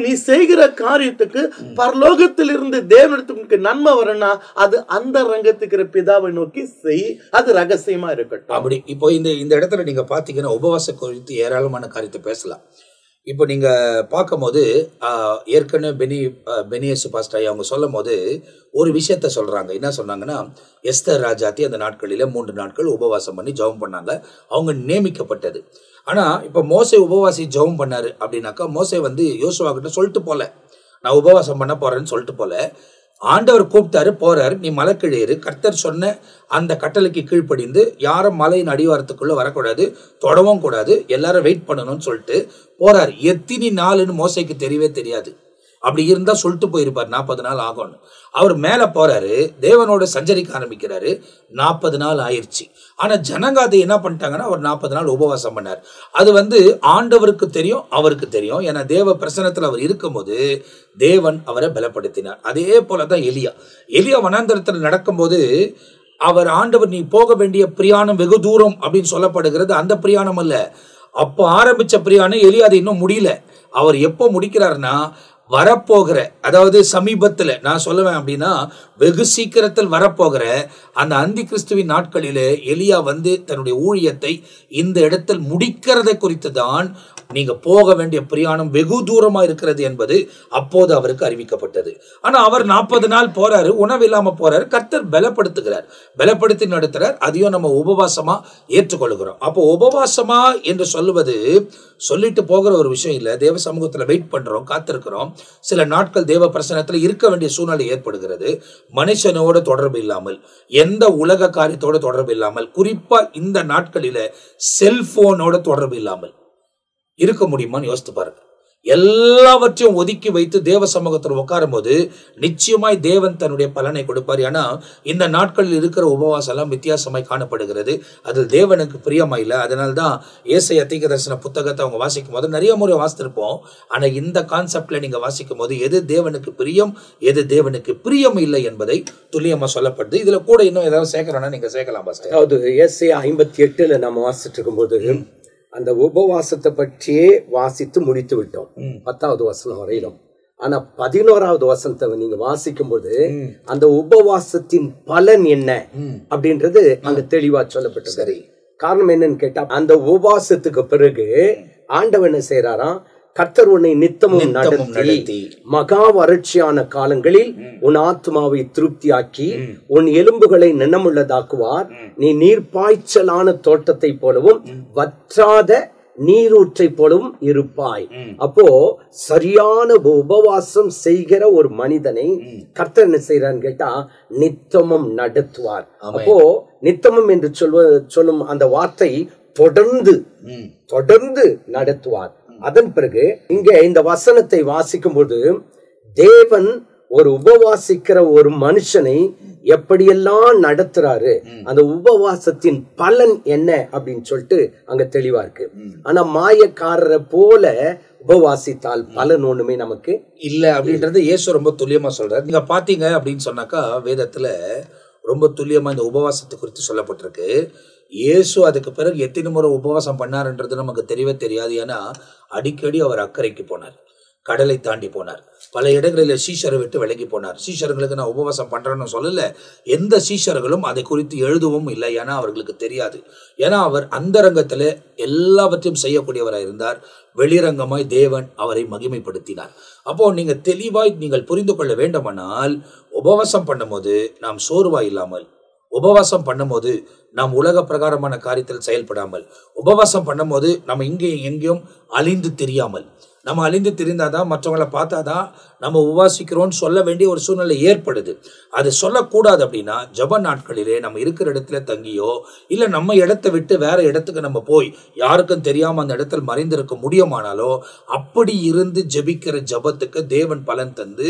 நீ செய்கிற காரியத்துக்கு பரலோகத்தில் இருந்து தேவனிடத்துக்கு நன்மை வரனா அது அந்த ரங்கத்துக்கு பிதாவை நோக்கி செய், அது ரகசியமா இருக்கட்டும். அப்படி இப்போ இந்த இடத்துல நீங்க பாத்தீங்கன்னா உபவாச குறித்து ஏராளமான காரியத்தை பேசலாம். இப்போ நீங்க பார்க்கும் போது ஏற்கனவே பெனியேசு பாஸ்டர் அவங்க சொல்லும் போது ஒரு விஷயத்த சொல்றாங்க. என்ன சொன்னாங்கன்னா, எஸ்தர் ராஜாத்தி அந்த நாட்களில 3 நாட்கள் உபவாசம் பண்ணி ஜெபம் பண்ணாங்க, அவங்க நியமிக்கப்பட்டது. ஆனா இப்ப மோசே உபவாசி ஜெபம் பண்ணாரு அப்படின்னாக்கா, மோசே யோசுவா கிட்ட சொல்லிட்டு போல, நான் உபவாசம் பண்ண போறேன்னு சொல்லிட்டு போல. ஆண்டவர் கூப்பிட்டாரு, போறாரு, நீ மலை கீழேறு, கர்த்தர் சொன்ன அந்த கட்டளைக்கு கீழ்ப்படிந்து யாரும் மலையின் அடிவாரத்துக்குள்ள வரக்கூடாது, தொடவும் கூடாது, எல்லாரும் வெயிட் பண்ணணும்னு சொல்லிட்டு போறாரு. எத்தனை நாளுன்னு மோசைக்கு தெரியவே தெரியாது. அப்படி இருந்தா சொல்லிட்டு போயிருப்பார் 40 நாள் ஆகும்னு. அவர் மேல போறாரு, தேவனோட சஞ்சரிக்க ஆரம்பிக்கிறாரு. 40 நாள் ஆயிடுச்சு. ஆனா ஜனங்க அதை என்ன பண்ணிட்டாங்கன்னா, அவர் 40 நாள் உபவாசம் பண்ணார். அது ஆண்டவருக்கு தெரியும், அவருக்கு தெரியும். ஏன்னா தேவ பிரசன்னத்தில் அவர் இருக்கும்போது தேவன் அவரை பலப்படுத்தினார். அதே போலதான் எலியா வனாந்தரத்தில் நடக்கும்போது அவர் ஆண்டவர், நீ போக வேண்டிய பிரயாணம் வெகு தூரம் அப்படின்னு சொல்லப்படுகிறது. அந்த பிரயாணம் அல்ல, அப்போ ஆரம்பிச்ச பிரயாணம் எலியா அது இன்னும் முடியல. அவர் எப்போ முடிக்கிறாருன்னா, வரப்போகிற, அதாவது சமீபத்தில் நான் சொல்லுவேன் அப்படின்னா வெகு சீக்கிரத்தில் வரப்போகிற அந்த அந்தி கிறிஸ்துவின் நாட்களிலே எலியா தன்னுடைய ஊழியத்தை இந்த இடத்தில் முடிக்கிறதை குறித்து தான் நீங்க போக வேண்டிய பிரயாணம் வெகு தூரமா இருக்கிறது என்பது அப்போது அவருக்கு அறிவிக்கப்பட்டது. ஆனா அவர் 40 நாள் போறாரு, உணவு இல்லாம போறாரு. கர்த்தர் பலப்படுத்தி நடத்துறார். அதையும் நம்ம உபவாசமா ஏற்றுக்கொள்கிறோம். அப்போ உபவாசமா என்று சொல்லிட்டு போகிற ஒரு விஷயம் இல்ல. தேவ சமூகத்துல வெயிட் பண்றோம், காத்திருக்கிறோம். சில நாட்கள் தேவ பிரசன்னத்துல இருக்க வேண்டிய சூழ்நிலை ஏற்படுகிறது. மனுஷனோட தொடர்பு இல்லாமல், எந்த உலக காரியத்தோட தொடர்பு இல்லாமல், குறிப்பா இந்த நாட்களில செல்போனோட தொடர்பு இல்லாமல் இருக்க முடியுமான்னு யோசித்து பாருங்க. எல்லாவற்றையும் ஒதுக்கி வைத்து தேவ சமூகத்தில் உட்காரும் போது நிச்சயமாய் தேவன் தன்னுடைய பலனை கொடுப்பார். ஏன்னா இந்த நாட்களில் இருக்கிற உபவாசம் எல்லாம் வித்தியாசமாய் காணப்படுகிறது. அதில் தேவனுக்கு பிரியமா இல்லை. அதனால்தான் ஏசாயா தீர்க்கதரிசன புத்தகத்தை அவங்க வாசிக்கும் போது நிறைய முறை வாசித்திருப்போம். ஆனா இந்த கான்செப்ட்ல நீங்க வாசிக்கும் போது எது தேவனுக்கு பிரியம், எது தேவனுக்கு பிரியம் இல்லை என்பதை துல்லியமா சொல்லப்படுது. இதுல கூட இன்னும் ஏதாவது சேர்க்கணும்னா நீங்க சேர்க்கலாம். அதாவது ஏசாயா 58 நம்ம வாசிட்டு இருக்கும்போது அந்த உபவாசத்தை பற்றியே வாசித்து முடித்து விட்டோம் 10வது வசனம் வரையிலும். ஆனா 11வது வசனத்தை நீங்க வாசிக்கும் போது அந்த உபவாசத்தின் பலன் என்ன அப்படின்றது அங்க தெளிவா சொல்லப்பட்டது. சரி, காரணம் என்னன்னு கேட்டா, அந்த உபவாசத்துக்கு பிறகு ஆண்டவன் என்ன செய்யறாராம், கர்த்தர் உன்னை நித்தமும் நடத்தி மகா வறட்சியான காலங்களில் உன் ஆத்மாவை திருப்தியாக்கி உன் எலும்புகளை நினமுள்ளதாக்குவார். நீ நீர்ப்பாய்ச்சலான தோட்டத்தை போலவும் வற்றாத நீரூற்றை போலவும் இருப்பாய். அப்போ சரியான உபவாசம் செய்கிற ஒரு மனிதனை கர்த்தர் என்ன செய்யறான்னு கேட்டா நித்தமும் நடத்துவார். அப்போ நித்தமும் என்று சொல்லும் அந்த வார்த்தை தொடர்ந்து நடத்துவார். அதன் பிறகு இங்க இந்த வசனத்தை வாசிக்கும் போது தேவன் ஒரு உபவாசிக்கிற ஒரு மனுஷனை எப்படியெல்லாம் நடத்துறாரு, அந்த உபவாசத்தின் பலன் என்ன அப்படின்னு சொல்லிட்டு அங்க தெளிவா இருக்கு. ஆனா மாயக்காரரை போல உபவாசித்தால் பலன் ஒண்ணுமே நமக்கு இல்ல அப்படின்றது இயேசு ரொம்ப துல்லியமா சொல்றாரு. நீங்க பாத்தீங்க அப்படின்னு சொன்னாக்கா வேதத்துல ரொம்ப துல்லியமா இந்த உபவாசத்தை குறித்து சொல்லப்பட்டிருக்கு. இயேசு அதுக்கு பிறகு எத்தனை முறை உபவாசம் பண்ணாருன்றது நமக்கு தெரியவே தெரியாது. ஏன்னா அடிக்கடி அவர் அக்கறைக்கு போனார், கடலை தாண்டி போனார், பல இடங்களில் சீஷரை விட்டு விலகி போனார். சீஷர்களுக்கு நான் உபவாசம் பண்றேன்னு சொல்லல, எந்த சீஷர்களும் அதை குறித்து எழுதவும் இல்லை. ஏன்னா அவர்களுக்கு தெரியாது. ஏன்னா அவர் அந்தரங்கத்துல எல்லாவற்றையும் செய்யக்கூடியவராக இருந்தார். வெளிரங்கமாய் தேவன் அவரை மகிமைப்படுத்தினார். அப்போ நீங்க தெளிவாய் நீங்கள் புரிந்து கொள்ள வேண்டுமானால், உபவாசம் பண்ணும்போது நாம் சோர்வாய் இல்லாமல், உபவாசம் பண்ணும்போது நாம் உலக பிரகாரமான காரியத்தில் செயல்படாமல், உபவாசம் பண்ணும்போது நம்ம எங்கேயும் அழிந்து தெரியாமல், நம்ம அழிந்து தெரிந்தாதான் மற்றவங்களை பார்த்தாதான் நம்ம உபவாசிக்கிறோம்னு சொல்ல வேண்டிய ஒரு சூழ்நிலை ஏற்படுது. அது சொல்லக்கூடாது. அப்படின்னா ஜப நாட்களிலே நம்ம இருக்கிற இடத்துல தங்கியோ இல்ல நம்ம இடத்தை விட்டு வேற இடத்துக்கு நம்ம போய் யாருக்கும் தெரியாம அந்த இடத்துல மறைந்திருக்க முடியுமானாலோ அப்படி இருந்து ஜபிக்கிற ஜபத்துக்கு தேவன் பலன் தந்து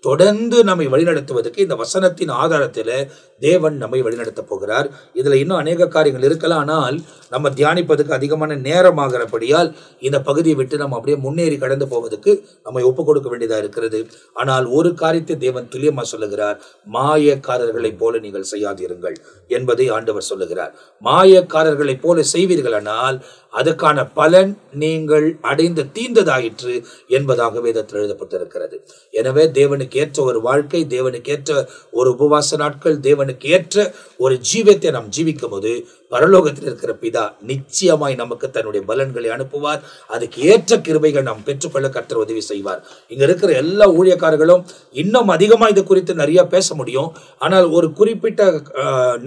தொடர்ந்து நம்மை வழிநடத்துவதற்கு இந்த வசனத்தின் ஆதாரத்தில் தேவன் நம்மை வழிநடத்த போகிறார். இதுல இன்னும் அநேக காரியங்கள் இருக்கலாம். ஆனால் நம்ம தியானிப்பதுக்கு அதிகமான நேரமாகிறபடியால் இந்த பகுதியை விட்டு நம்ம அப்படியே முன்னேறி கடந்து போவதற்கு நம்ம ஒப்புக் கொடுக்க வேண்டியதா இருக்கிறது. ஆனால் ஒரு காரியத்தை தேவன் துல்லியமா சொல்லுகிறார், மாயக்காரர்களைப் போல நீங்கள் செய்யாதிருங்கள் என்பதை ஆண்டவர் சொல்லுகிறார். மாயக்காரர்களைப் போல செய்வீர்களானால் அதுக்கான பலன் நீங்கள் அடைந்து தீர்ந்ததாயிற்று என்பதாக வேதத்தில் எழுதப்பட்டிருக்கிறது. எனவே தேவனுக்கு ஏற்ற ஒரு வாழ்க்கை, தேவனுக்கு ஏற்ற ஒரு உபவாச நாட்கள், தேவனுக்கு ஏற்ற ஒரு ஜீவத்தை நாம் ஜீவிக்கும் போது பரலோகத்தில் இருக்கிற பிதா நிச்சயமாய் நமக்கு தன்னுடைய பலன்களை அனுப்புவார். அதுக்கு ஏற்ற கிருபைகள் நாம் பெற்றுக்கொள்ள கர்த்தர் உதவி செய்வார். இங்க இருக்கிற எல்லா ஊழியக்காரர்களும் இன்னும் அதிகமா இது குறித்து நிறைய பேச முடியும். ஆனால் ஒரு குறிப்பிட்ட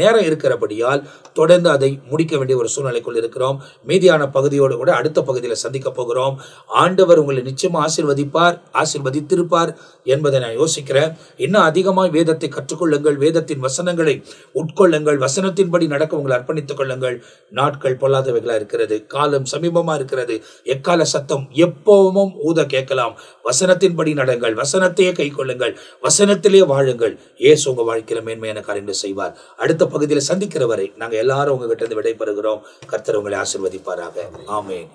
நேரம் இருக்கிறபடியால் தொடர்ந்து அதை முடிக்க வேண்டிய ஒரு சூழ்நிலைக்குள் இருக்கிறோம். மீதியான பகுதியோடு கூட அடுத்த பகுதியில் சந்திக்க போகிறோம். ஆண்டவர் உங்களை நிச்சயமா ஆசீர்வதித்திருப்பார் என்பதை நான் யோசிக்கிறேன். இன்னும் அதிகமாய் வேதத்தை கற்றுக்கொள்ளுங்கள், வேதத்தின் வசனங்களை உட்கொள்ளுங்கள், வசனத்தின்படி நடக்க உங்களை அர்ப்பணித்துக் ஆயத்தப்படுத்திக் கொள்ளுங்கள். நாட்கள் பொல்லாதவைகளா இருக்கிறது, காலம் சமீபமா இருக்கிறது. எக்கால சத்தம் எப்பவும் ஊத கேட்கலாம். வசனத்தின்படி நடங்கள், வசனத்தையே கை கொள்ளுங்கள், வசனத்திலே வாழுங்கள். இயேசு உங்க வாழ்க்கையில மேன்மையான காரியங்களை செய்வார். அடுத்த பகுதியில் சந்திக்கிற வரை நாங்க எல்லாரும் உங்ககிட்ட இருந்து விடைபெறுகிறோம். கர்த்தர் உங்களை ஆசீர்வதிப்பாராக. ஆமென்.